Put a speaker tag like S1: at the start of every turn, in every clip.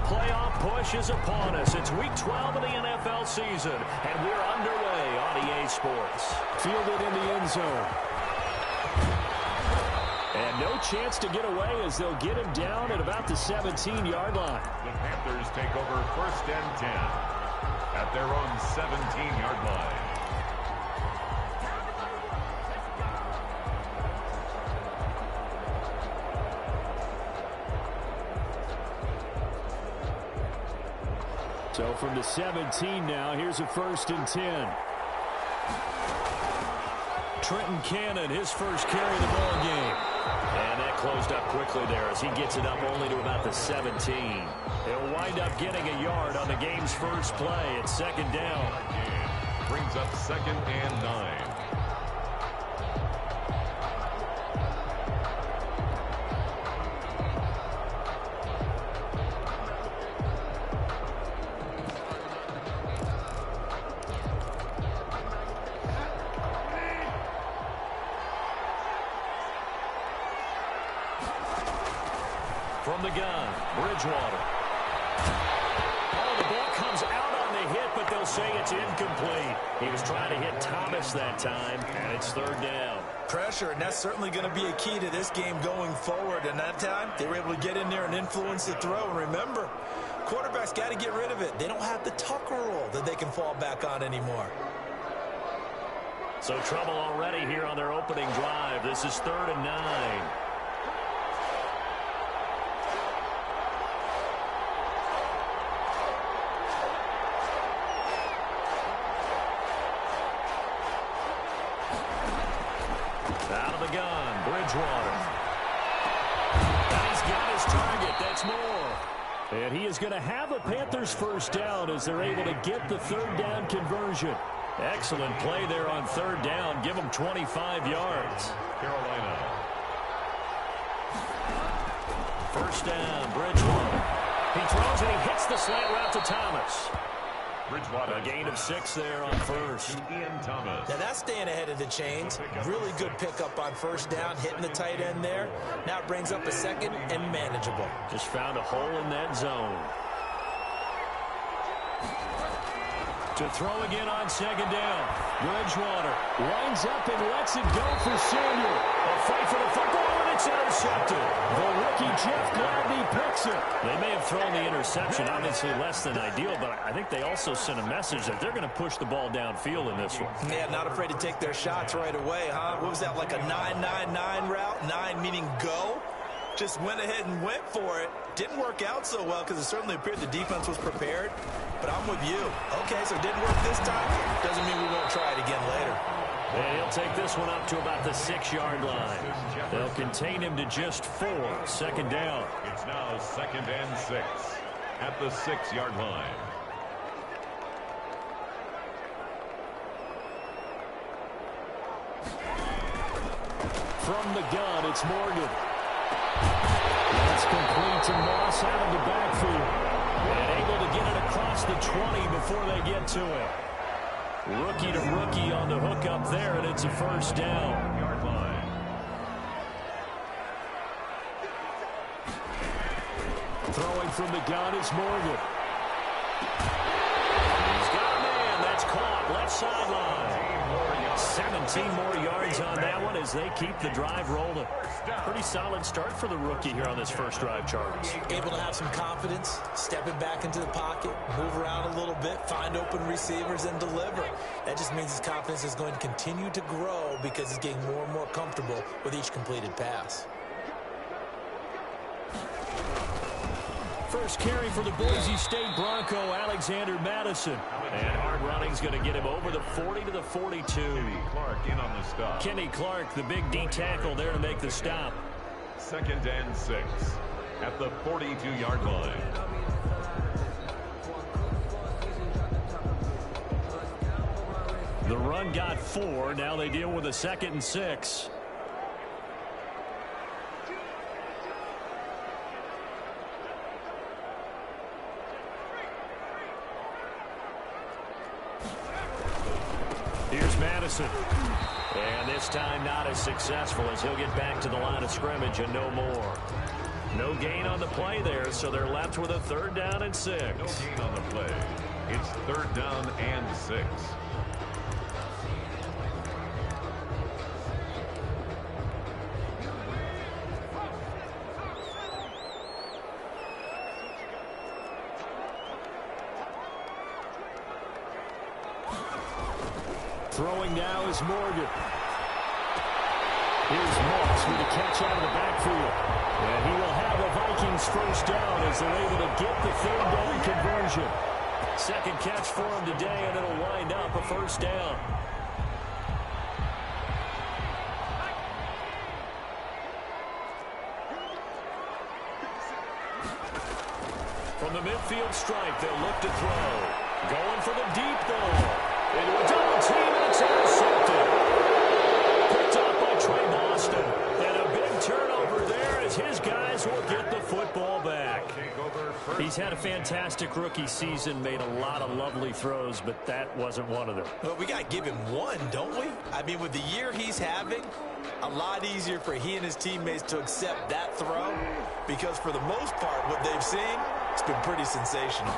S1: playoff push is upon us. It's Week 12 of the NFL season, and we're underway on EA Sports.
S2: Fielded in the end zone. And no chance to get away as they'll get him down at about the 17-yard line.
S3: The Panthers take over 1st and 10 at their own 17-yard line.
S2: So from the 17 now, here's a 1st and 10. Trenton Cannon, his first carry of the ball game.
S1: And that closed up quickly there as he gets it up only to about the 17. He'll wind up getting a yard on the game's first play. It's 2nd down.
S3: Brings up 2nd and 9.
S1: From the gun, Bridgewater. Oh, the ball comes out on the hit, but they'll say it's incomplete. He was trying to hit Thomas that time, and it's 3rd down.
S4: Pressure, and that's certainly going to be a key to this game going forward. And that time, they were able to get in there and influence the throw. And remember, quarterbacks got to get rid of it. They don't have the Tucker rule that they can fall back on anymore.
S1: So trouble already here on their opening drive. This is 3rd and 9. Out of the gun, Bridgewater. And he's got his target. That's more.
S2: And he is going to have a Panthers first down as they're able to get the 3rd down conversion.
S1: Excellent play there on 3rd down. Give him 25 yards.
S3: Carolina.
S1: 1st down, Bridgewater. He throws and he hits the slant route to Thomas.
S3: Bridgewater.
S1: A gain of 6 there on 1st.
S3: Ian Thomas.
S4: Now that's staying ahead of the chains. Really good pickup on 1st down, hitting the tight end there. Now it brings up a 2nd and manageable.
S1: Just found a hole in that zone. To throw again on 2nd down. Bridgewater
S2: Lines up and lets it go for Samuel.
S1: A fight for the football, and it's intercepted.
S2: The rookie Jeff Gladney picks it.
S1: They may have thrown the interception, obviously less than ideal, but I think they also sent a message that they're going to push the ball downfield in this one.
S4: Yeah, not afraid to take their shots right away, huh? What was that, like a 9-9-9 route? 9 meaning go? Just went ahead and went for it. Didn't work out so well because it certainly appeared the defense was prepared. But I'm with you. Okay, so it didn't work this time. Doesn't mean we won't try it again later.
S1: And he'll take this one up to about the 6-yard line. They'll contain him to just 4. 2nd down.
S3: It's now 2nd and 6 at the 6-yard line.
S2: From the gun, it's Morgan. That's complete to Moss out of the backfield.
S1: And able to get it across the 20 before they get to it. Rookie to rookie on the hook up there, and it's a 1st down.
S3: Yard line.
S2: Throwing from the gun is Morgan.
S1: He's got a man. That's caught. Left sideline. 17 more yards on that one as they keep the drive rolling. Pretty solid start for the rookie here on this first drive, Charles.
S4: Able to have some confidence, stepping back into the pocket, move around a little bit, find open receivers, and deliver. That just means his confidence is going to continue to grow because he's getting more and more comfortable with each completed pass.
S2: First carry for the Boise State Bronco, Alexander Madison.
S1: And hard running's going to get him over the 40 to the 42.
S3: Kenny Clark in on the stop.
S1: Kenny Clark, the big D tackle there to make the stop.
S3: 2nd and 6 at the 42-yard line.
S1: The run got 4. Now they deal with a 2nd and 6. Here's Madison. And this time not as successful as he'll get back to the line of scrimmage and no more. No gain on the play there, so they're left with a 3rd down and 6.
S3: No gain on the play. It's 3rd down and 6.
S2: Throwing now is Morgan. Here's Moss with a catch out of the backfield. And he will have the Vikings 1st down as they're able to get the 3rd down conversion.
S1: 2nd catch for him today, and it'll wind up a 1st down. From the midfield stripe, they'll look to throw. Going for the deep ball. Into a double team, and it's intercepted. Picked up by Trey Boston. And a big turnover there as his guys will get the football back. He's had a fantastic rookie season, made a lot of lovely throws, but that wasn't one of them.
S4: Well, we got to give him one, don't we? I mean, with the year he's having, a lot easier for he and his teammates to accept that throw because for the most part, what they've seen, it's been pretty sensational.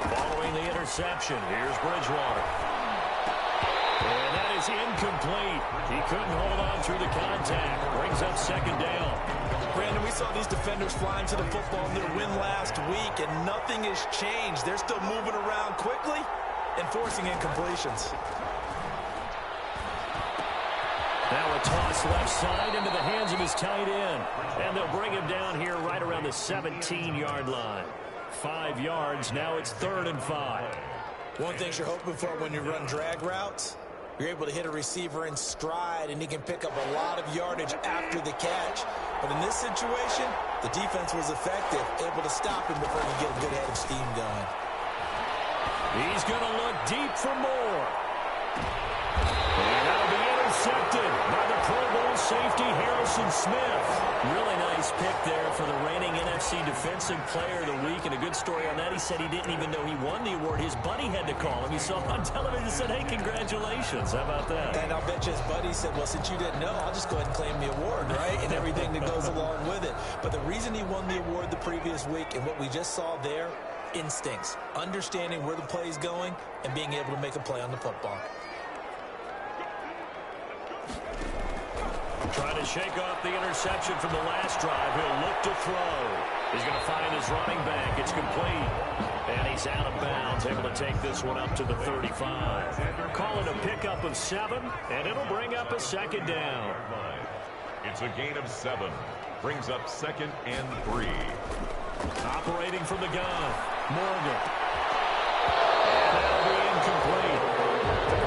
S1: Following the interception, here's Bridgewater. And that is incomplete. He couldn't hold on through the contact. Brings up 2nd down.
S4: Brandon, we saw these defenders flying to the football in their win last week, and nothing has changed. They're still moving around quickly and forcing incompletions.
S1: Now a toss left side into the hands of his tight end. And they'll bring him down here right around the 17-yard line. 5 yards, now it's 3rd and 5.
S4: One thing you're hoping for when you run drag routes, you're able to hit a receiver in stride, and he can pick up a lot of yardage after the catch. But in this situation, the defense was effective, able to stop him before he get a good head of steam going.
S1: He's going to look deep for more. And that'll be intercepted by the Pro Bowl safety Harrison Smith. Really nice pick there for the reigning NFC Defensive Player of the Week. And a good story on that, he said he didn't even know he won the award. His buddy had to call him. He saw him on television and said, hey, congratulations. How about that?
S4: And I'll bet you his buddy said, well, since you didn't know, I'll just go ahead and claim the award, right? And everything that goes along with it. But the reason he won the award the previous week and what we just saw there, instincts, understanding where the play is going and being able to make a play on the football.
S1: Trying to shake off the interception from the last drive. He'll look to throw. He's going to find his running back. It's complete. And he's out of bounds, able to take this one up to the 35. Calling a pickup of 7, and it'll bring up a 2nd down.
S3: It's a gain of 7. Brings up 2nd and 3.
S1: Operating from the gun, Morgan. And that'll be incomplete.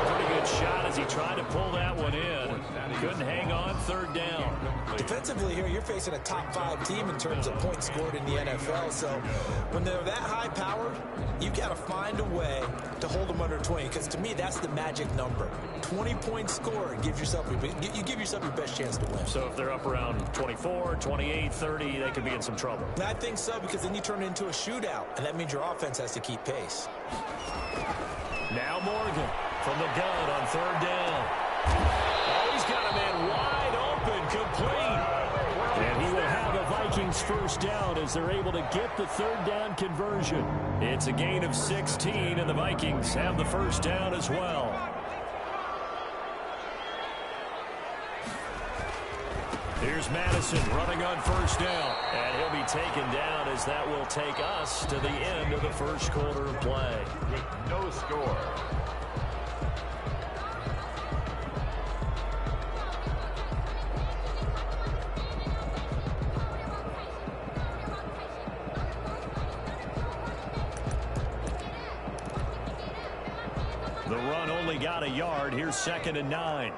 S1: Pretty good shot as he tried to pull that one in. Couldn't hang on, 3rd down.
S4: Defensively here, you're facing a top 5 team in terms of points scored in the NFL. So when they're that high-powered, you got to find a way to hold them under 20. Because to me, that's the magic number. 20 points scored gives yourself you give yourself your best chance to win.
S1: So if they're up around 24, 28, 30, they could be in some trouble.
S4: And I think so, because then you turn it into a shootout, and that means your offense has to keep pace.
S1: Now Morgan from the gun on 3rd down. Oh, he's got a man wide open, complete. And he will have the Vikings 1st down as they're able to get the 3rd down conversion. It's a gain of 16, and the Vikings have the 1st down as well. Here's Madison running on 1st down. And he'll be taken down as that will take us to the end of the 1st quarter of play.
S3: With no score.
S1: The run only got a yard. Here's 2nd and 9.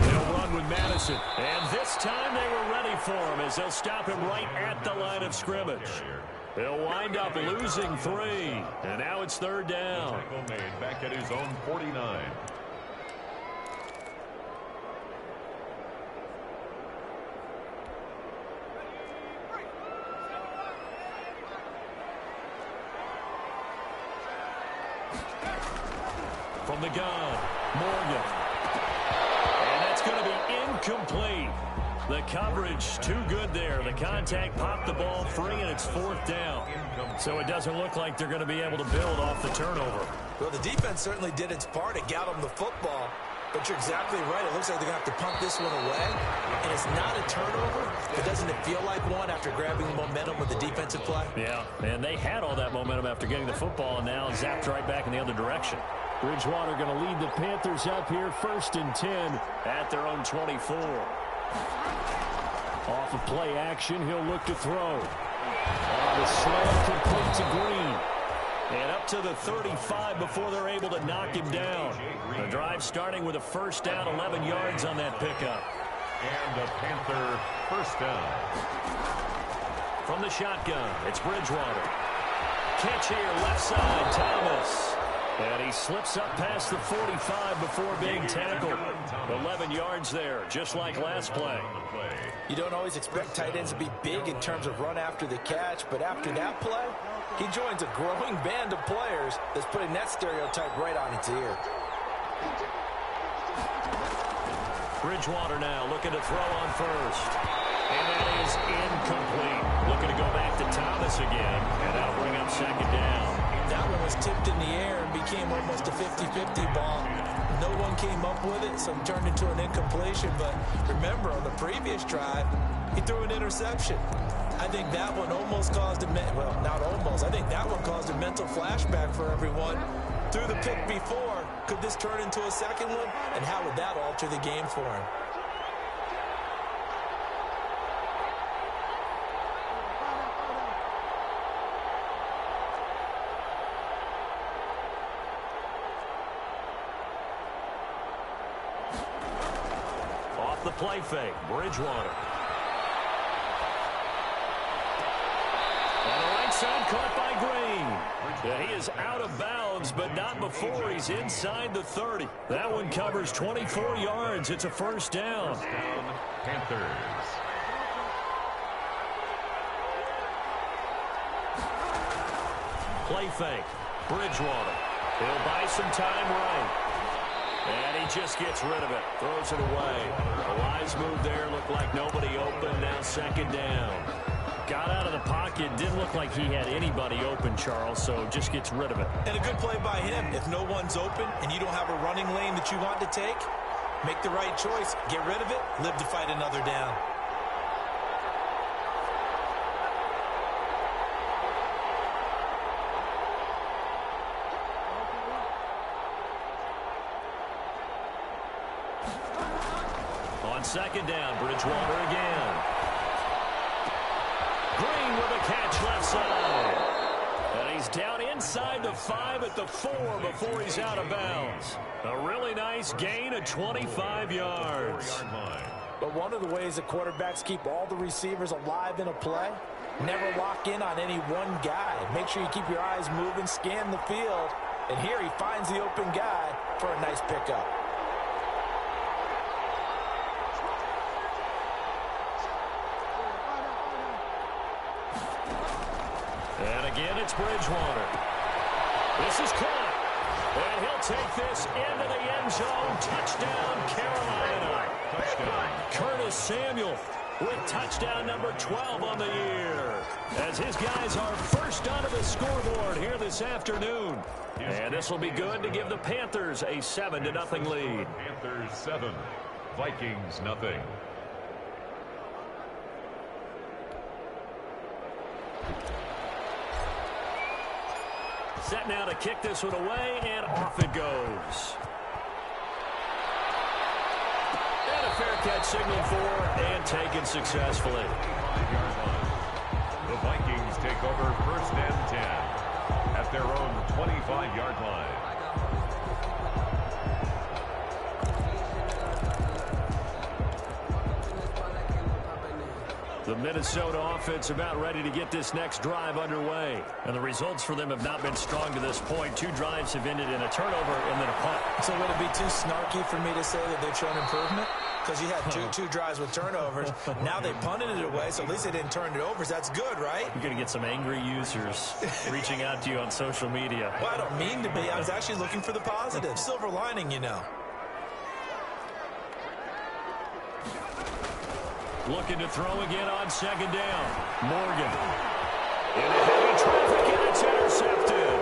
S1: They'll run with Madison. And this time they were ready for him as they'll stop him right at the line of scrimmage. They'll wind up losing 3. And now it's 3rd down.
S3: Tackle made back at his own 49.
S1: From the gun, Morgan. And that's going to be incomplete. The coverage too good there. The contact popped the ball free, and it's 4th down. So it doesn't look like they're going to be able to build off the turnover.
S4: Well, the defense certainly did its part. It got them the football. But you're exactly right. It looks like they're going to have to punt this one away. And it's not a turnover, but doesn't it feel like one after grabbing the momentum with the defensive play?
S1: Yeah, and they had all that momentum after getting the football, and now zapped right back in the other direction.
S2: Bridgewater going to lead the Panthers up here 1st and 10
S1: at their own 24.
S2: Off of play action, he'll look to throw. The slam complete to Green.
S1: And up to the 35 before they're able to knock him down. The drive starting with a 1st down, 11 yards on that pickup.
S3: And a Panther 1st down.
S1: From the shotgun, it's Bridgewater. Catch here, left side, Thomas. And he slips up past the 45 before being tackled. 11 yards there, just like last play.
S4: You don't always expect tight ends to be big in terms of run after the catch, but after that play, he joins a growing band of players that's putting that stereotype right on its ear.
S1: Bridgewater now looking to throw on 1st. And that is incomplete. Looking to go back to Thomas again, and that'll bring up 2nd down.
S4: That one was tipped in the air and became almost a 50-50 ball. No one came up with it, so it turned into an incompletion. But remember, on the previous drive, he threw an interception. I think that one almost caused a well, not almost. I think that one caused a mental flashback for everyone. Threw the pick before. Could this turn into a second one? And how would that alter the game for him?
S1: Off the play fake, Bridgewater. Side caught by Green. Yeah, he is out of bounds, but not before he's inside the 30. That one covers 24 yards. It's a 1st down.
S3: Panthers.
S1: Play fake. Bridgewater. He'll buy some time right. And he just gets rid of it. Throws it away. A wise move there. Looked like nobody open. Now 2nd down. Got out of the pocket. Didn't look like he had anybody open, Charles, so just gets rid of it.
S4: And a good play by him. If no one's open and you don't have a running lane that you want to take, make the right choice. Get rid of it. Live to fight another down.
S1: On 2nd down, Bridgewater again. Green with a catch left side. And he's down inside the 5 at the 4 before he's out of bounds. A really nice gain of 25 yards.
S4: But one of the ways that quarterbacks keep all the receivers alive in a play, never lock in on any one guy. Make sure you keep your eyes moving, scan the field. And here he finds the open guy for a nice pickup.
S1: And again, it's Bridgewater. This is caught. And he'll take this into the end zone. Touchdown, Carolina. Touchdown. Curtis Samuel with touchdown number 12 on the year. As his guys are first onto the scoreboard here this afternoon. And this will be good to give the Panthers a 7-0 lead.
S3: Panthers 7, Vikings nothing.
S1: Set now to kick this one away, and off it goes. And a fair catch signaled for and taken successfully.
S3: The Vikings take over 1st and 10 at their own 25-yard line.
S1: The Minnesota offense about ready to get this next drive underway. And the results for them have not been strong to this point. 2 drives have ended in a turnover and then a punt.
S4: So would it be too snarky for me to say that they've shown improvement? Because you had two drives with turnovers. Now they punted it away, so at least they didn't turn it over. So that's good, right?
S1: You're going to get some angry users reaching out to you on social media.
S4: Well, I don't mean to be. I was actually looking for the positive. Silver lining, you know.
S2: Looking to throw again on second down. Morgan.
S1: Into heavy traffic, and it's intercepted.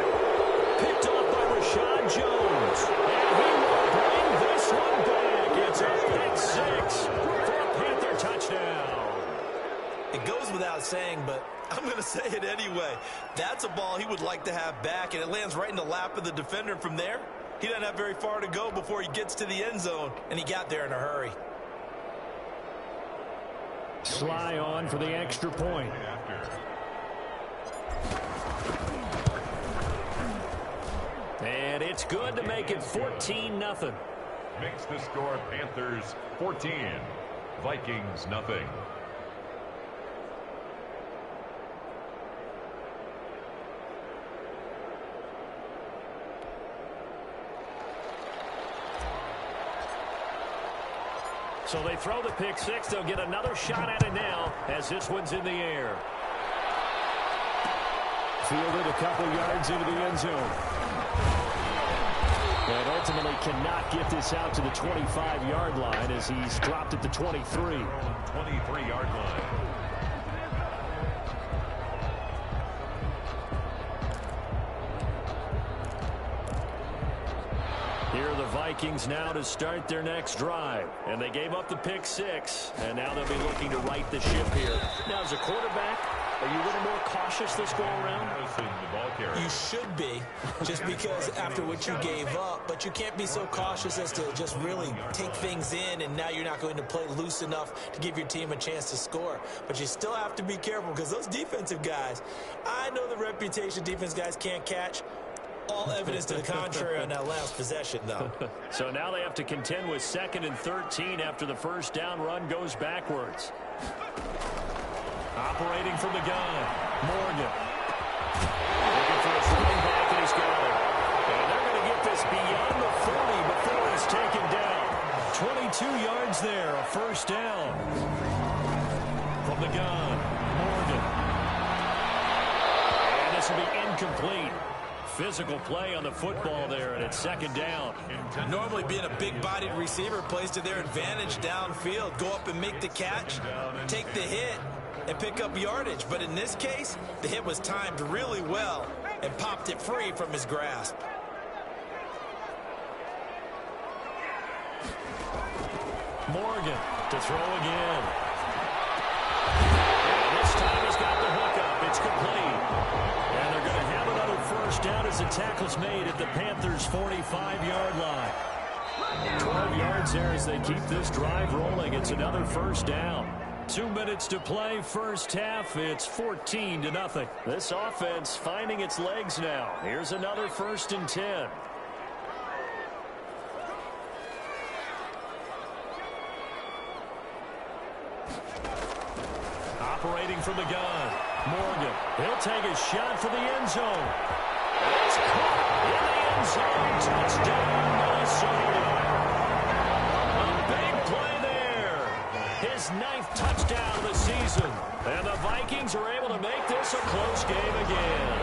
S1: Picked off by Rashad Jones. And he will bring this one back. It's a pick six for a Panther touchdown.
S4: It goes without saying, but I'm going to say it anyway. That's a ball he would like to have back, and it lands right in the lap of the defender. From there, he doesn't have very far to go before he gets to the end zone, and he got there in a hurry.
S2: Sly on for the extra point.
S1: And it's good to make it 14-0.
S3: Makes the score Panthers 14, Vikings nothing.
S1: So they throw the pick six. They'll get another shot at it now as this one's in the air.
S2: Fielded a couple yards into the end zone. And ultimately cannot get this out to the 25-yard line as he's dropped at the 23.
S3: 23-yard line.
S1: Here are the Vikings now to start their next drive. And they gave up the pick six, and now they'll be looking to right the ship here. Now, as a quarterback, are you a little more cautious this go around?
S4: You should be, just because after what you gave up, but you can't be so cautious as to just really take things in, and now you're not going to play loose enough to give your team a chance to score. But you still have to be careful because those defensive guys, I know the reputation defense guys can't catch. All evidence to the contrary on that last possession, though.
S1: So now they have to contend with 2nd and 13 after the first down run goes backwards. Operating from the gun, Morgan. Looking for his running back, and he's got it. And they're going to get this beyond the 40 before he's taken down.
S2: 22 yards there, a first down. From the gun, Morgan.
S1: And this will be incomplete. Physical play on the football there, and it's 2nd down.
S4: Normally being a big-bodied receiver plays to their advantage downfield. Go up and make the catch, take the hit, and pick up yardage. But in this case, the hit was timed really well and popped it free from his grasp.
S1: Morgan to throw again. And this time he's got the hook up. It's complete. And they're going to have another first down as the tackle's made at the Panthers' 45-yard line. 12 yards there as they keep this drive rolling. It's another first down. 2 minutes to play, first half. It's 14-0. This offense finding its legs now. Here's another 1st and 10. Operating from the gun, Morgan. He'll take a shot for the end zone. It's caught in the end zone. Touchdown, Minnesota. A big play there. His 9th touchdown of the season. And the Vikings are able to make this a close game again.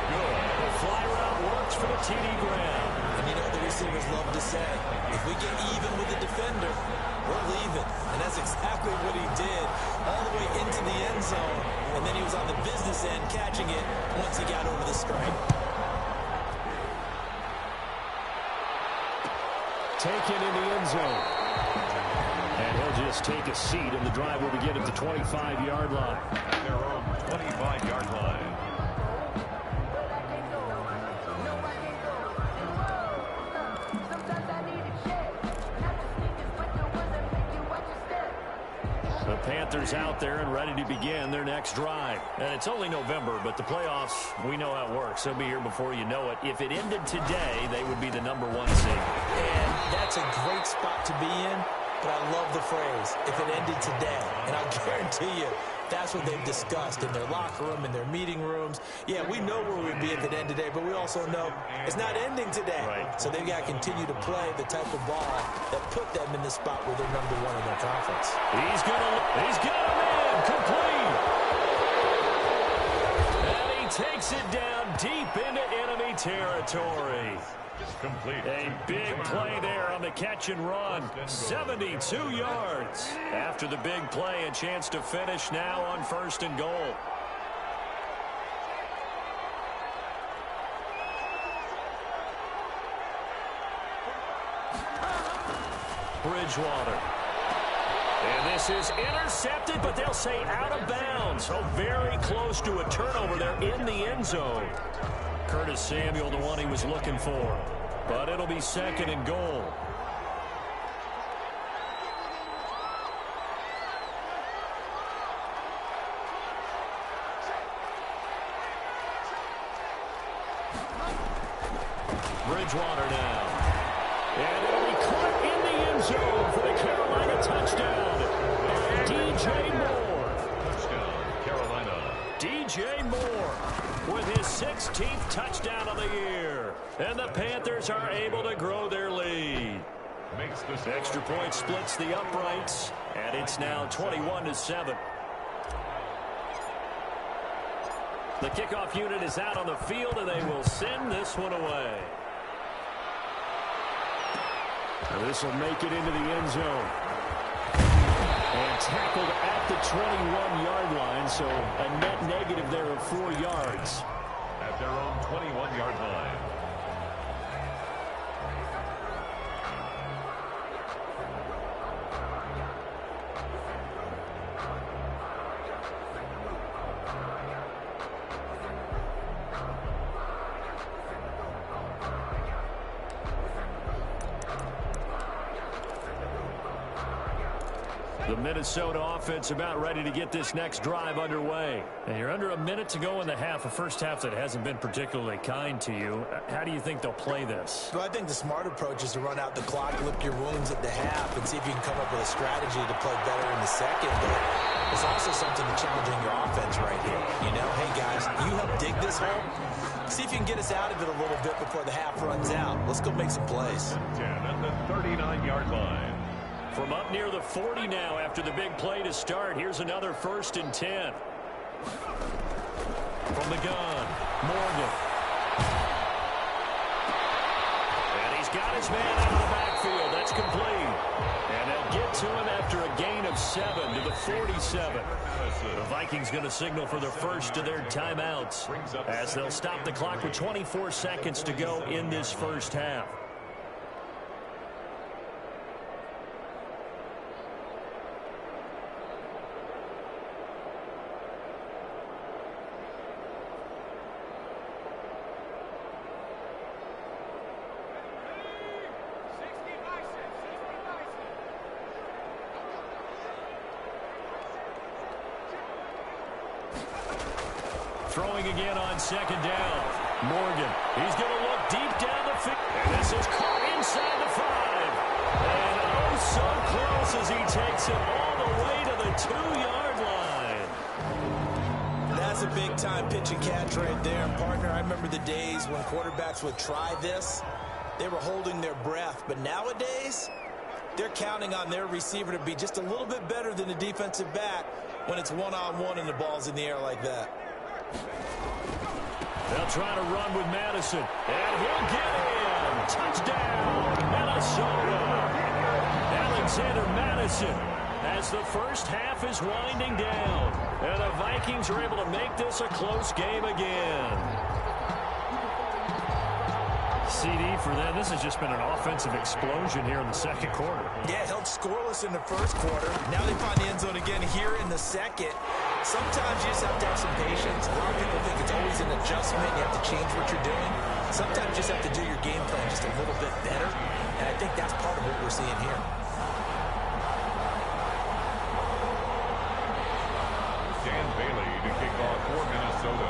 S1: Good. The fly route works for the TD Graham.
S4: And you know the receivers love to say, if we get even with the defender, we're leaving. And that's exactly what he did all the way into the end zone. And then he was on the business end catching it once he got over the stripe.
S2: Taken in the end zone. And he'll just take a seat, and the drive will begin at the 25-yard line.
S3: Their own 25-yard line.
S1: The Panthers out there and ready to begin their next drive. And it's only November, but the playoffs, we know how it works. They'll be here before you know it. If it ended today, they would be the #1 seed.
S4: And that's a great spot to be in, but I love the phrase, if it ended today. And I'll guarantee you, that's what they've discussed in their locker room, in their meeting rooms. Yeah, we know where we'd be if it ended today, but we also know it's not ending today.
S1: Right.
S4: So they've got to continue to play the type of ball that put them in the spot where they're #1 in their conference.
S1: He's got him in, complete. And he takes it down deep into enemy territory.
S3: Complete.
S2: A big play there on the catch and run. 72 yards. After the big play, a chance to finish now on 1st and goal. Bridgewater. And this is intercepted, but they'll say out of bounds. So very close to a turnover there in the end zone. Curtis Samuel, the one he was looking for. But it'll be 2nd and goal. Bridgewater now. And it'll be caught in the end zone for the Carolina touchdown by DJ Moore.
S3: Touchdown, Carolina.
S1: DJ Moore with his 16th touchdown of the year. And the Panthers are able to grow their lead.
S3: Makes this
S1: Extra point splits the uprights, and it's now 21-7. The kickoff unit is out on the field, and they will send this one away.
S2: This will make it into the end zone. And tackled at the 21-yard line, so a net negative there of 4 yards.
S3: at their own 21-yard line.
S1: The Minnesota offense about ready to get this next drive underway. And you're under a minute to go in the half, a first half that hasn't been particularly kind to you. How do you think they'll play this?
S4: Well, I think the smart approach is to run out the clock, lick your wounds at the half, and see if you can come up with a strategy to play better in the second. But there's also something to challenging your offense right here. You know, hey, guys, you help dig this hole. See if you can get us out of it a little bit before the half runs out. Let's go make some plays.
S3: 10 at the 39-yard line.
S1: From up near the 40 now after the big play to start. Here's another 1st and 10. From the gun, Morgan. And he's got his man out of the backfield. That's complete. And they'll get to him after a gain of 7 to the 47. The Vikings going to signal for the first of their timeouts as they'll stop the clock with 24 seconds to go in this first half. Throwing again on 2nd down. Morgan, he's going to look deep down the field. And this is caught inside the 5. And oh, so close as he takes it all the way to the 2-yard line.
S4: That's a big-time pitch and catch right there. And, partner, I remember the days when quarterbacks would try this. They were holding their breath. But nowadays, they're counting on their receiver to be just a little bit better than the defensive back when it's one-on-one and the ball's in the air like that.
S1: They'll try to run with Madison. And he'll get in. Touchdown, Minnesota. Alexander Madison as the first half is winding down. And the Vikings are able to make this a close game again. CD for them. This has just been an offensive explosion here in the second quarter.
S4: Yeah, held scoreless in the first quarter. Now they find the end zone again here in the second. Sometimes you just have to have some patience. A lot of people think it's always an adjustment. You have to change what you're doing. Sometimes you just have to do your game plan just a little bit better. And I think that's part of what we're seeing here.
S3: Dan Bailey to kick off for Minnesota.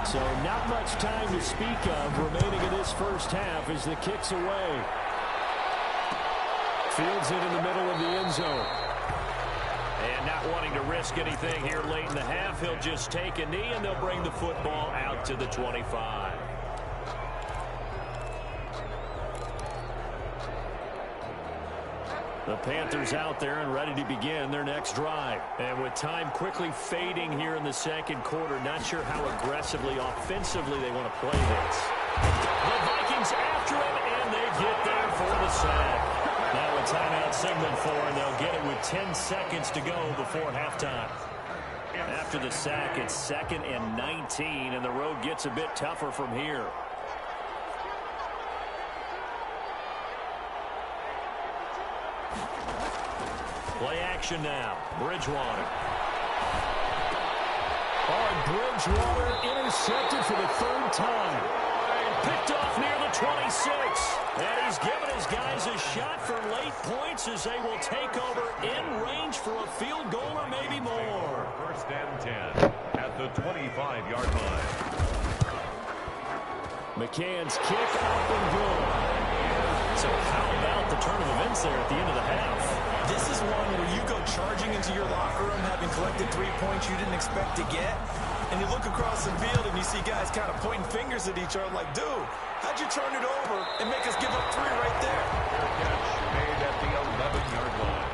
S2: So not much time to speak of remaining in this first half as the kick's away. Fields it in the middle of the end zone.
S1: And not wanting to risk anything here late in the half, he'll just take a knee and they'll bring the football out to the 25. The Panthers out there and ready to begin their next drive. And with time quickly fading here in the second quarter, not sure how aggressively, offensively they want to play this. The Vikings after him, and they get there for the sack. Now a timeout signal for, and they'll get it with 10 seconds to go before halftime. After the sack, it's 2nd and 19, and the road gets a bit tougher from here. Play action now. Bridgewater. Bridgewater intercepted for the 3rd time. Picked off near the 26. And he's given his guys a shot for late points as they will take over in range for a field goal or maybe more.
S3: 1st and 10 at the 25-yard line.
S1: McCann's kick up and good. So how about the turn of events there at the end of the half?
S4: This is one where you go charging into your locker room having collected 3 points you didn't expect to get. And you look across the field and you see guys kind of pointing fingers at each other like, dude, how'd you turn it over and make us give up 3 right there?
S3: Their catch made at the 11-yard line.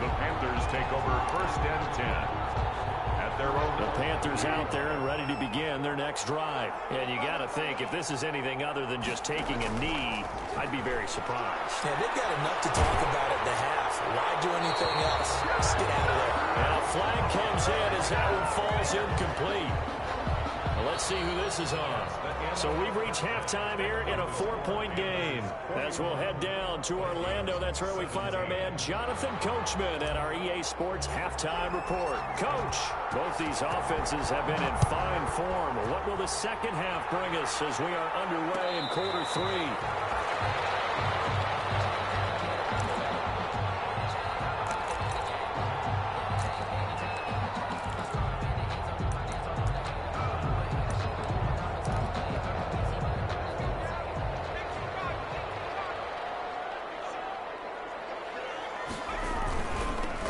S3: The Panthers take over 1st and 10. At their own.
S1: The Panthers out there and ready to begin their next drive. And you got to think, if this is anything other than just taking a knee, I'd be very surprised.
S4: Yeah, they've got enough to talk about at the half. Why do anything else? Just get out of there.
S1: And a flag comes in as that one falls incomplete. Well, let's see who this is on. So we've reached halftime here in a 4-point game. As we'll head down to Orlando, that's where we find our man Jonathan Coachman at our EA Sports Halftime Report. Coach, both these offenses have been in fine form. What will the second half bring us as we are underway in quarter 3?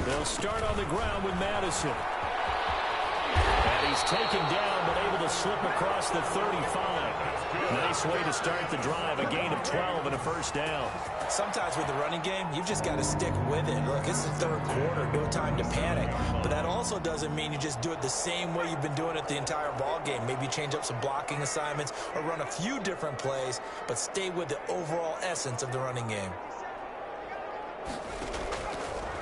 S1: They'll start on the ground with Madison. And he's taken down, but able to slip across the 35. Nice way to start the drive, a gain of 12 and a 1st down.
S4: Sometimes with the running game, you've just got to stick with it. Look, it's the 3rd quarter, no time to panic. But that also doesn't mean you just do it the same way you've been doing it the entire ball game. Maybe change up some blocking assignments or run a few different plays, but stay with the overall essence of the running game.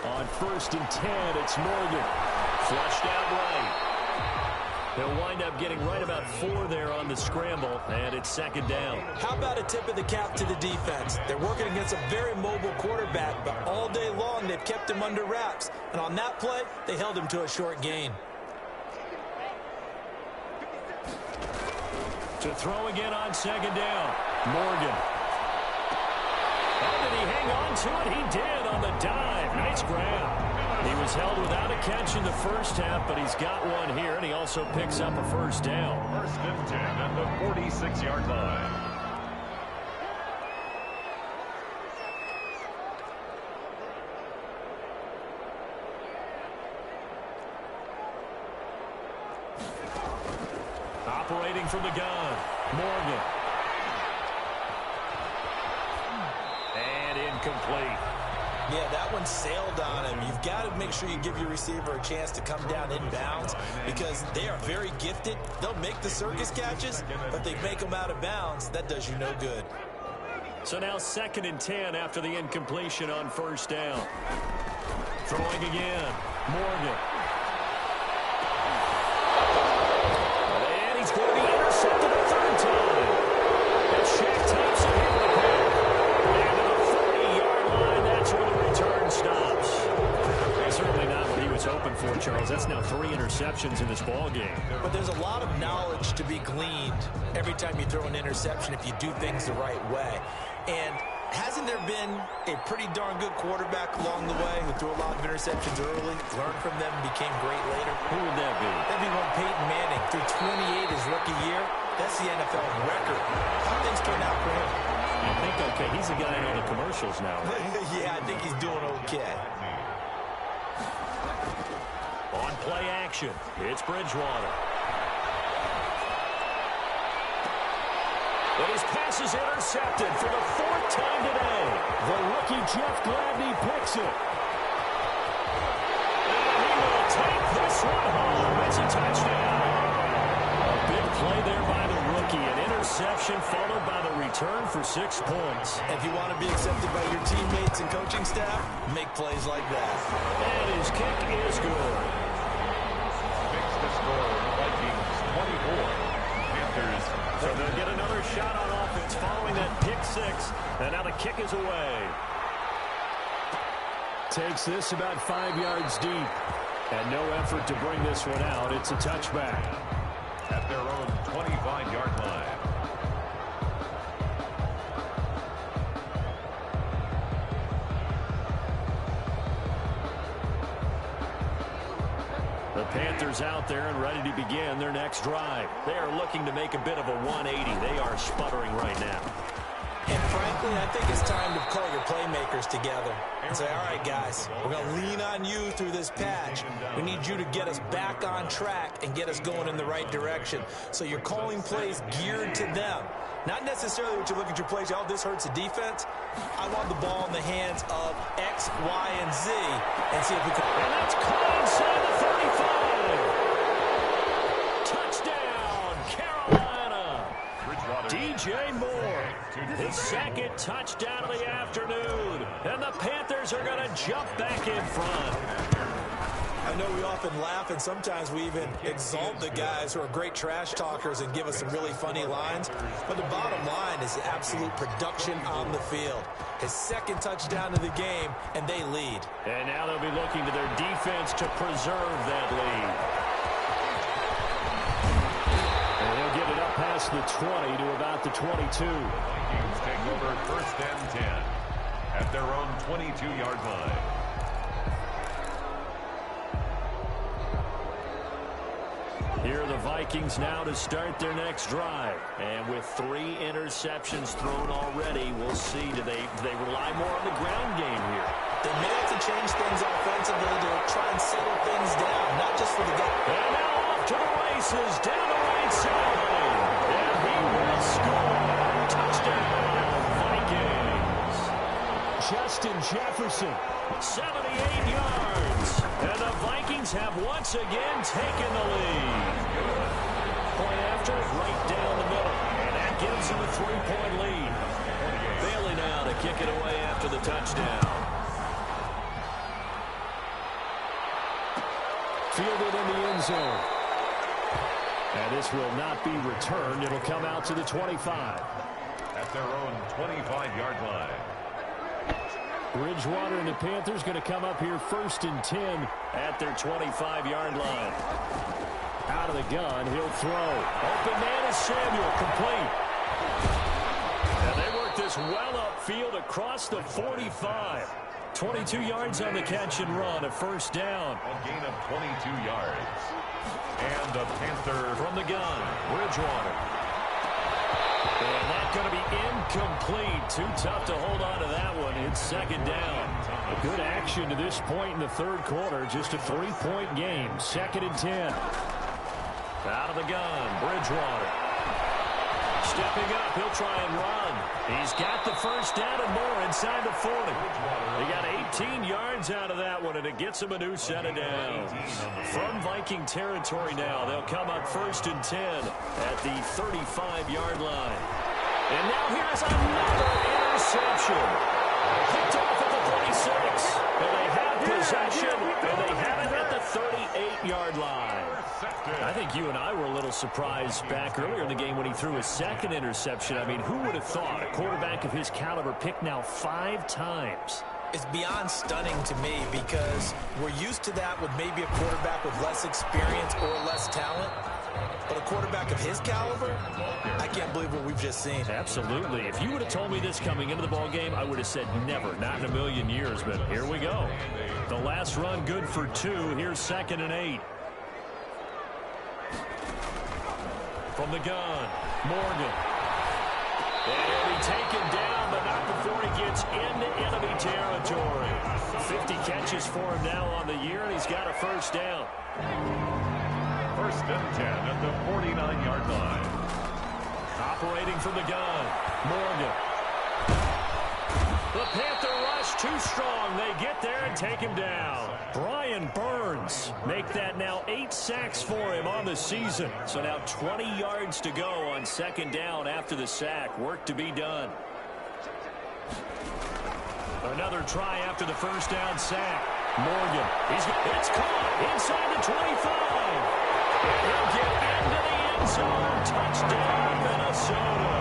S1: On 1st and 10, it's Morgan. Flushed out right. He'll wind up getting right about 4 there on the scramble, and it's 2nd down.
S4: How about a tip of the cap to the defense? They're working against a very mobile quarterback, but all day long they've kept him under wraps. And on that play, they held him to a short gain.
S1: To throw again on 2nd down. Morgan. Oh, did he hang on to it? He did on the dive. Nice grab. He was held without a catch in the 1st half, but he's got one here, and he also picks up a 1st down.
S3: 1st and 10 at the 46-yard line.
S1: Operating from the gun, Morgan. And incomplete.
S4: Yeah, that one sailed on him. You've got to make sure you give your receiver a chance to come down inbounds because they are very gifted. They'll make the circus catches, but they make them out of bounds. That does you no good.
S1: So now 2nd and 10 after the incompletion on 1st down. Throwing again, Morgan. And he's going to be intercepted a 3rd time. And Shaq Thompson here with him. And to the 40-yard line, that's where the return stops. Certainly not what he was hoping for, Charles. That's now 3 interceptions in this ball game.
S4: But there's a lot of knowledge to be gleaned every time you throw an interception if you do things the right way. And hasn't there been a pretty darn good quarterback along the way who threw a lot of interceptions early, learned from them, and became great later?
S1: Who would that be?
S4: That'd be one Peyton Manning. Threw 28 his rookie year. That's the NFL record. How things turn out for him?
S1: I think, okay, he's the guy in all the commercials now, right?
S4: Yeah, I think he's doing okay.
S1: On play action, it's Bridgewater. But his pass is intercepted for the 4th time today. The rookie Jeff Gladney picks it. And he will take this one home. It's a touchdown. A big play there by the rookie. An interception followed return for 6 points.
S4: If you want to be accepted by your teammates and coaching staff, make plays like that.
S1: And his kick is good.
S3: Makes the score Vikings 24. Panthers.
S1: So they'll get another shot on offense following that pick 6. And now the kick is away. Takes this about 5 yards deep. And no effort to bring this one out. It's a touchback.
S3: At their own 25-yard line.
S1: The Panthers out there and ready to begin their next drive. They are looking to make a bit of a 180. They are sputtering right now.
S4: And frankly, I think it's time to call your playmakers together and say, all right, guys, we're going to lean on you through this patch. We need you to get us back on track and get us going in the right direction. So you're calling plays geared to them. Not necessarily what you look at your plays, oh, this hurts the defense. I want the ball in the hands of X, Y, and Z and see if we can.
S1: And that's caught inside the 35. Touchdown, Carolina. DJ Moore, his second touchdown of the afternoon. And the Panthers are going to jump back in front.
S4: I know we often laugh, and sometimes we even exalt the guys who are great trash talkers and give us some really funny lines. But the bottom line is absolute production on the field. His second touchdown of the game, and they lead.
S1: And now they'll be looking to their defense to preserve that lead. And they'll get it up past the 20 to about the 22.
S3: Vikings take over 1st and 10 at their own 22-yard line.
S1: Here are the Vikings now to start their next drive. And with 3 interceptions thrown already, we'll see. Do they rely more on the ground game here?
S4: They may have to change things offensively to try and settle things down, not just for the guy.
S1: And now off to the races, down the right side. And he will score. Touchdown, Vikings. Justin Jefferson, 78 yards. And the Vikings have once again taken the lead. Point after, right down the middle. And that gives them a 3-point lead. Bailey now to kick it away after the touchdown. Fielded in the end zone. And this will not be returned. It'll come out to the 25.
S3: At their own 25-yard line.
S1: Bridgewater and the Panthers going to come up here 1st and 10 at their 25-yard line. Out of the gun, he'll throw. Open man is Samuel, complete. And they work this well upfield across the 45. 22 yards on the catch and run, a 1st down.
S3: A gain of 22 yards. And the Panther
S1: from the gun, Bridgewater. And that's going to be incomplete. Too tough to hold on to that one. It's 2nd down. A good action to this point in the 3rd quarter. Just a 3-point game. 2nd and 10. Out of the gun, Bridgewater. Stepping up, he'll try and run. He's got the 1st down and more inside the 40. He got 18 yards out of that one, and it gets him a new set of downs. From Viking territory now, they'll come up 1st and 10 at the 35-yard line. And now here's another interception. Picked off at the 36. And they have possession, and they have it at the 38-yard line. I think you and I were a little surprised back earlier in the game when he threw his 2nd interception. I mean, who would have thought a quarterback of his caliber picked now 5 times?
S4: It's beyond stunning to me because we're used to that with maybe a quarterback with less experience or less talent. But a quarterback of his caliber, I can't believe what we've just seen.
S1: Absolutely. If you would have told me this coming into the ball game, I would have said never, not in a million years. But here we go. The last run good for 2. Here's 2nd and 8. From the gun, Morgan. And he'll be taken down, but not before he gets into enemy territory. 50 catches for him now on the year, and he's got a 1st down.
S3: 1st and 10 at the 49-yard line.
S1: Operating from the gun, Morgan. The Panther rush too strong. They get there and take him down. Brian Burns make that now 8 sacks for him on the season. So now 20 yards to go on second down after the sack. Work to be done. Another try after the first down sack. Morgan. It's caught inside the 25. And he'll get into the end zone. Touchdown, Minnesota.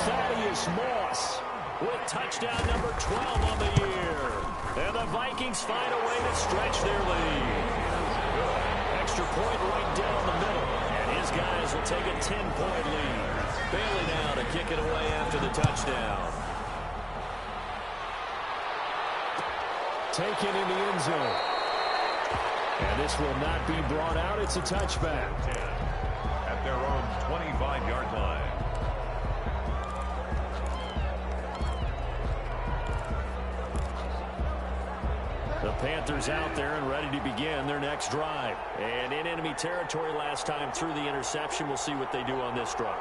S1: Thaddeus Moss with touchdown number 12 on the year. And the Vikings find a way to stretch their lead. Extra point right down the middle. And his guys will take a 10-point lead. Bailey now to kick it away after the touchdown. Taken in the end zone. And this will not be brought out. It's a touchback.
S3: At their own 25-yard line.
S1: The Panthers out there and ready to begin their next drive. And in enemy territory last time through the interception. We'll see what they do on this drive.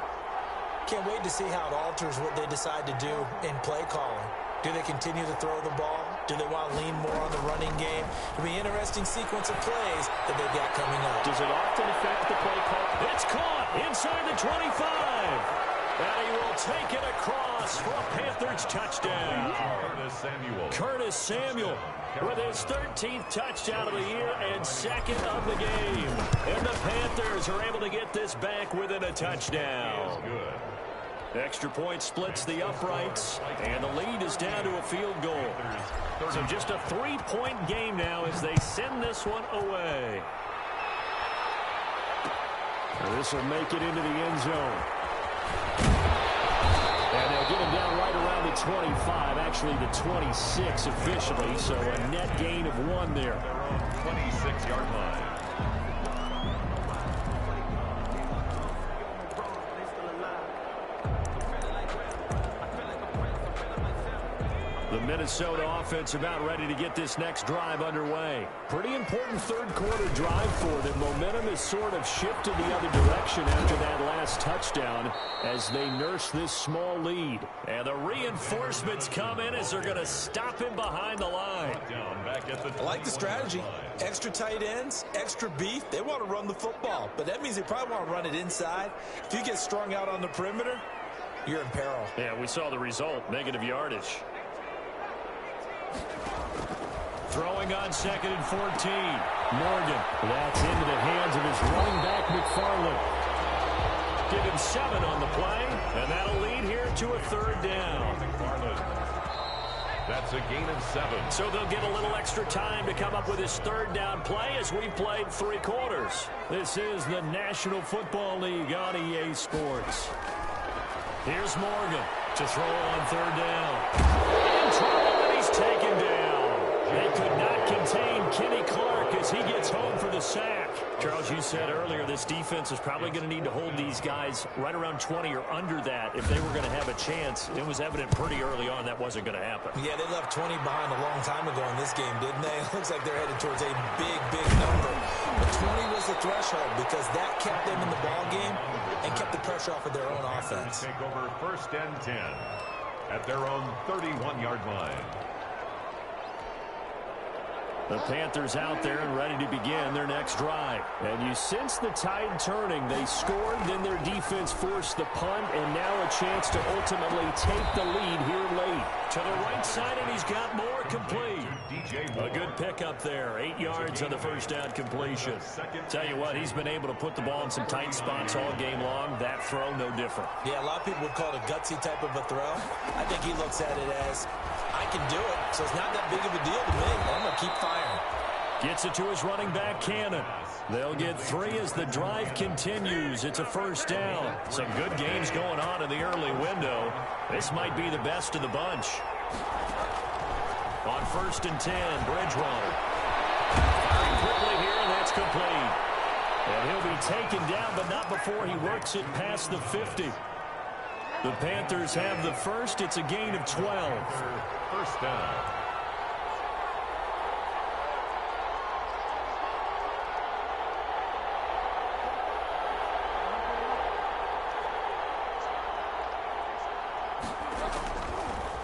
S4: Can't wait to see how it alters what they decide to do in play calling. Do they continue to throw the ball? Do they want to lean more on the running game? It'll be an interesting sequence of plays that they've got coming up.
S1: Does it often affect the play call? It's caught inside the 25. And he will take it across for a Panthers touchdown. Curtis Samuel with his 13th touchdown of the year and second of the game. And the Panthers are able to get this back within a touchdown. Extra point splits the uprights, and the lead is down to a field goal. So just a 3-point game now as they send this one away. This will make it into the end zone. And they'll get him down right around the 25, actually the 26 officially, so a net gain of 1 there.
S3: 26-yard line.
S1: The Minnesota offense about ready to get this next drive underway. Pretty important third-quarter drive for them. Momentum has sort of shifted the other direction after that last touchdown as they nurse this small lead. And the reinforcements come in as they're going to stop him behind the line.
S4: I like the strategy. Extra tight ends, extra beef. They want to run the football, but that means they probably want to run it inside. If you get strung out on the perimeter, you're in peril.
S1: Yeah, we saw the result, negative yardage. Throwing on 2nd and 14. Morgan. That's into the hands of his running back, McFarland. Give him 7 on the play, and that'll lead here to a 3rd down.
S3: That's a gain of 7.
S1: So they'll get a little extra time to come up with his 3rd down play as we've played 3 quarters. This is the National Football League on EA Sports. Here's Morgan to throw on 3rd down. In trouble, and he's taken down. They could not contain Kenny Clark as he gets home for the sack. Charles, you said earlier this defense is probably going to need to hold these guys right around 20 or under that if they were going to have a chance. It was evident pretty early on that wasn't going to happen.
S4: Yeah, they left 20 behind a long time ago in this game, didn't they? It looks like they're headed towards a big, big number. But 20 was the threshold because that kept them in the ball game and kept the pressure off of their own offense.
S3: Take over 1st and 10 at their own 31-yard line.
S1: The Panthers out there and ready to begin their next drive. And you sense the tide turning. They scored, then their defense forced the punt, and now a chance to ultimately take the lead here late. To the right side, and he's got more complete. A good pickup there. 8 yards on the first down completion. Tell you what, he's been able to put the ball in some tight spots all game long. That throw, no different.
S4: Yeah, a lot of people would call it a gutsy type of a throw. I think he looks at it as, I can do it, so it's not that big of a deal to me. I'm going to keep firing.
S1: Gets it to his running back, Cannon. They'll get 3 as the drive continues. It's a 1st down. Some good games going on in the early window. This might be the best of the bunch. On 1st and 10, Bridgewater. Firing quickly here, and that's complete. And he'll be taken down, but not before he works it past the 50. The Panthers have the 1st. It's a gain of 12.
S3: 1st down.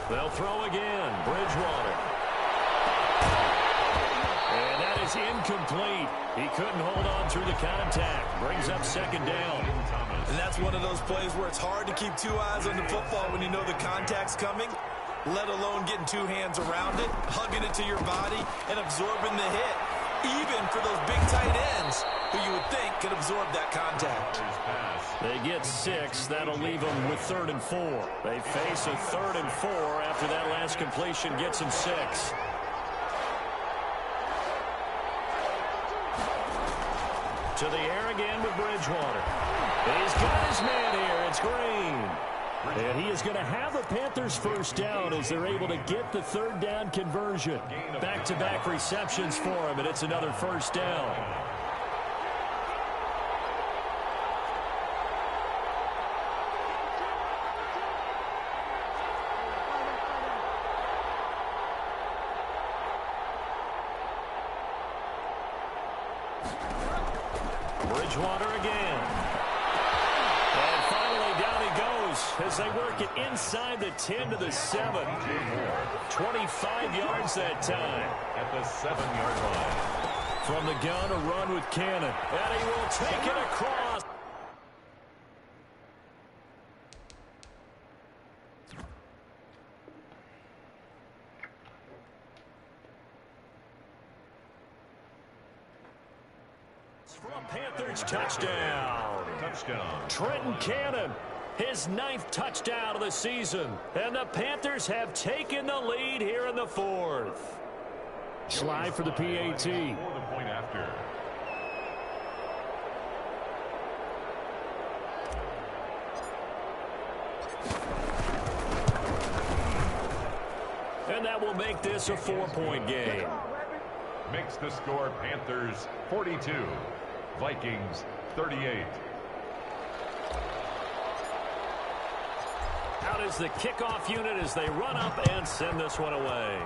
S1: They'll throw again. Bridgewater. And that is incomplete. He couldn't hold on through the contact. Brings up second down.
S4: And that's one of those plays where it's hard to keep two eyes on the football when you know the contact's coming, let alone getting two hands around it, hugging it to your body, and absorbing the hit. Even for those big tight ends who you would think could absorb that contact.
S1: They get 6. That'll leave them with 3rd and 4. They face a 3rd and 4 after that last completion gets them 6. To the air again with Bridgewater. He's got his man here. It's Green. And he is going to have the Panthers first down as they're able to get the 3rd down conversion. Back-to-back receptions for him, and it's another first down. Bridgewater again. And finally down he goes as they work it inside the 10 to the 7. 25 yards that time.
S3: At the 7-yard line.
S1: From the gun, a run with Cannon. And he will take it across. From Panthers touchdown. Trenton Cannon, his 9th touchdown of the season. And the Panthers have taken the lead here in the 4th. Slide for the PAT.
S3: For the point after.
S1: And that will make this a 4-point game.
S3: Makes the score Panthers 42. Vikings 38.
S1: Out is the kickoff unit as they run up and send this one away.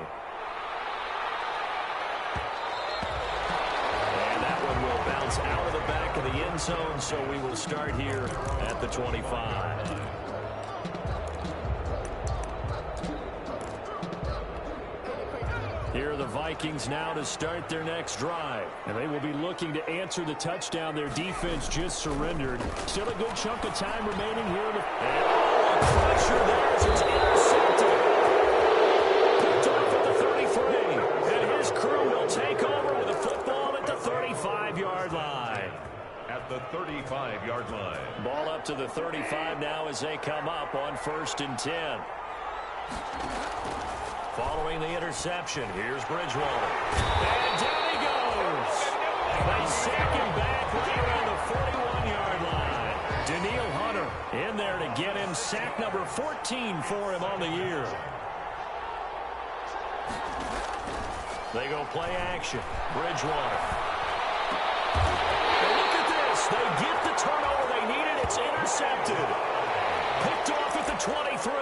S1: And that one will bounce out of the back of the end zone, so we will start here at the 25. Here are the Vikings now to start their next drive. And they will be looking to answer the touchdown their defense just surrendered. Still a good chunk of time remaining here. And pressure there as it's intercepted. Picked off at the 33. And his crew will take over with the football at the 35-yard line.
S3: At the 35-yard line.
S1: Ball up to the 35 now as they come up on 1st and 10. Following the interception, here's Bridgewater. And down he goes. They sack him back right around the 41-yard line. Daniil Hunter in there to get him sack number 14 for him on the year. They go play action. Bridgewater. And look at this. They get the turnover they needed. It's intercepted. Picked off at the 23.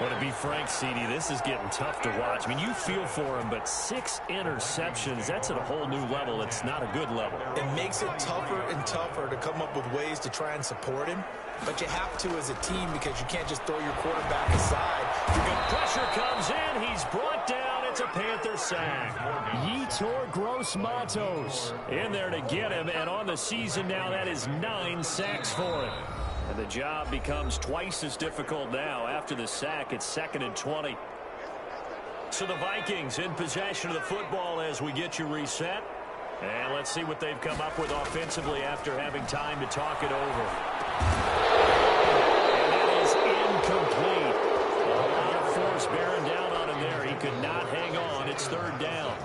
S1: Well, to be frank, CD, this is getting tough to watch. I mean, you feel for him, but 6 interceptions, that's at a whole new level. It's not a good level.
S4: It makes it tougher and tougher to come up with ways to try and support him. But you have to as a team because you can't just throw your quarterback aside.
S1: Pressure comes in. He's brought down. It's a Panther sack. Yetur Gross-Matos in there to get him. And on the season now, that is 9 sacks for him. And the job becomes twice as difficult now. After the sack, it's 2nd and 20. So the Vikings in possession of the football as we get you reset. And let's see what they've come up with offensively after having time to talk it over. And that is incomplete. A lot of force bearing down on him there. He could not hang on. It's 3rd down.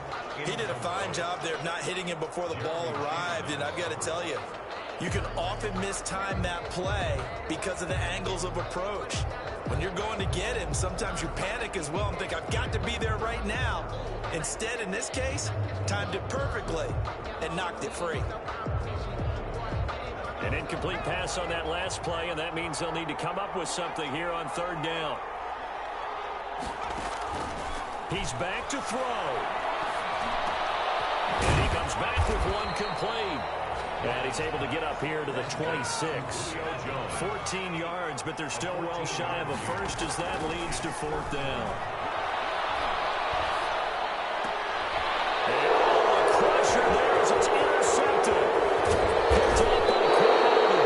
S4: He did a fine job there of not hitting him before the ball arrived. And I've got to tell you, you can often mistime that play because of the angles of approach. When you're going to get him, sometimes you panic as well and think, I've got to be there right now. Instead, in this case, timed it perfectly and knocked it free.
S1: An incomplete pass on that last play, and that means they'll need to come up with something here on 3rd down. He's back to throw. And he comes back with one complete. And he's able to get up here to the 26. 14 yards, but they're still well shy of a first as that leads to 4th down. And a crusher there as it's intercepted. Picked up by Crowder.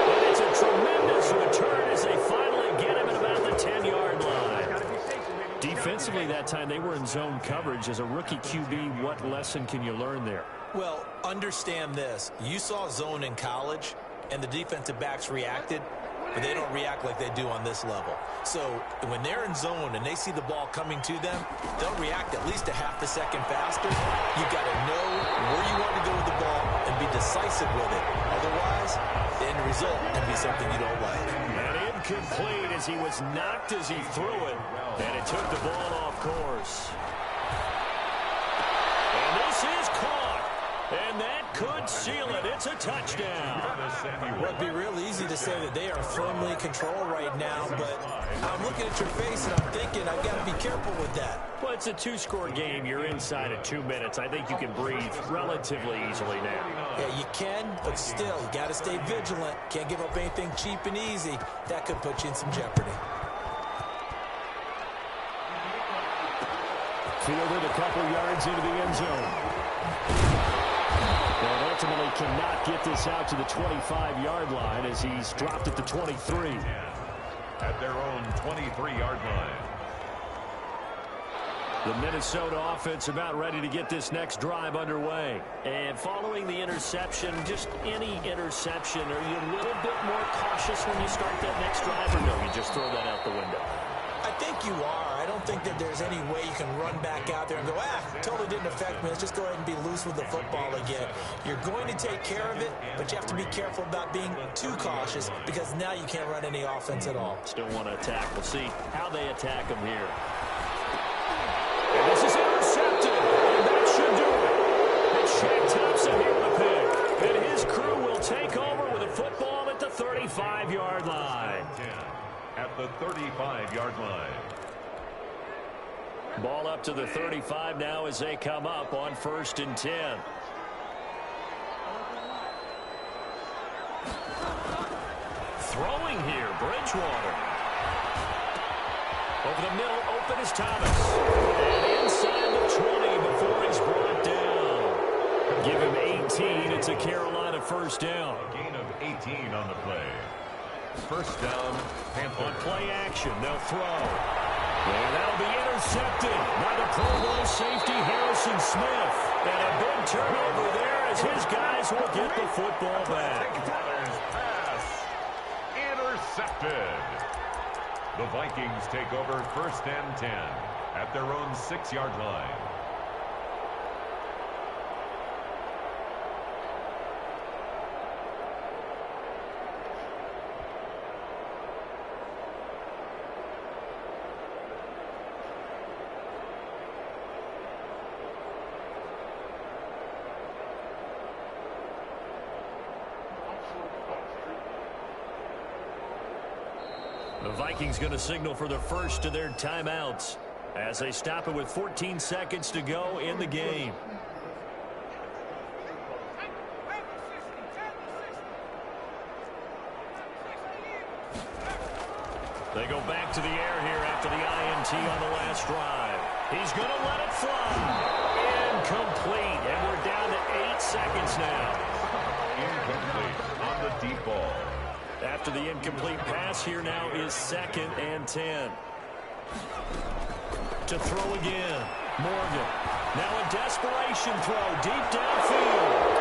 S1: And it's a tremendous return as they finally get him at about the 10-yard line. Defensively that time, they were in zone coverage. As a rookie QB, what lesson can you learn there?
S4: Well, understand this. You saw zone in college, and the defensive backs reacted, but they don't react like they do on this level. So when they're in zone and they see the ball coming to them, they'll react at least a half a second faster. You've got to know where you want to go with the ball and be decisive with it. Otherwise, the end result can be something you don't like.
S1: And incomplete as he was knocked as he threw it, and it took the ball off course. And this is caught. And that could seal it. It's a touchdown.
S4: Well, it'd be real easy to say that they are firmly in control right now, but I'm looking at your face and I'm thinking I've got to be careful with that.
S1: Well, it's a 2-score game. You're inside of 2 minutes. I think you can breathe relatively easily now.
S4: Yeah, you can, but still, you got to stay vigilant. Can't give up anything cheap and easy. That could put you in some jeopardy.
S1: Fielded a couple yards into the end zone. And ultimately cannot get this out to the 25-yard line as he's dropped at the 23.
S3: At their own 23-yard line.
S1: The Minnesota offense about ready to get this next drive underway. And following the interception, just any interception, are you a little bit more cautious when you start that next drive, or no, you just throw that out the window?
S4: I think you are. I don't think that there's any way you can run back out there and go, totally didn't affect me. Let's just go ahead and be loose with the football again. You're going to take care of it, but you have to be careful about being too cautious because now you can't run any offense at all.
S1: Still want to attack. We'll see how they attack him here. And this is intercepted, and that should do it. It's Shaq Thompson here with a pick. And his crew will take over with a football at the 35-yard line.
S3: At the 35-yard line.
S1: Ball up to the 35 now as they come up on 1st and 10. Throwing here, Bridgewater. Over the middle, open is Thomas. And inside the 20 before he's brought down. Give him 18. It's a Carolina 1st down.
S3: A gain of 18 on the play. 1st down, Panthers.
S1: On play action, they'll throw. And that'll be intercepted by the Pro Bowl safety Harrison Smith. And a big turnover there as his guys will get the football back.
S3: Pass. Intercepted. The Vikings take over 1st and 10 at their own 6-yard line.
S1: The Vikings going to signal for the first of their timeouts as they stop it with 14 seconds to go in the game. They go back to the air here after the INT on the last drive. He's going to let it fly. Incomplete. And we're down to 8 seconds now.
S3: Incomplete on the deep ball.
S1: After the incomplete pass, here now is 2nd and 10. To throw again. Morgan. Now a desperation throw deep downfield.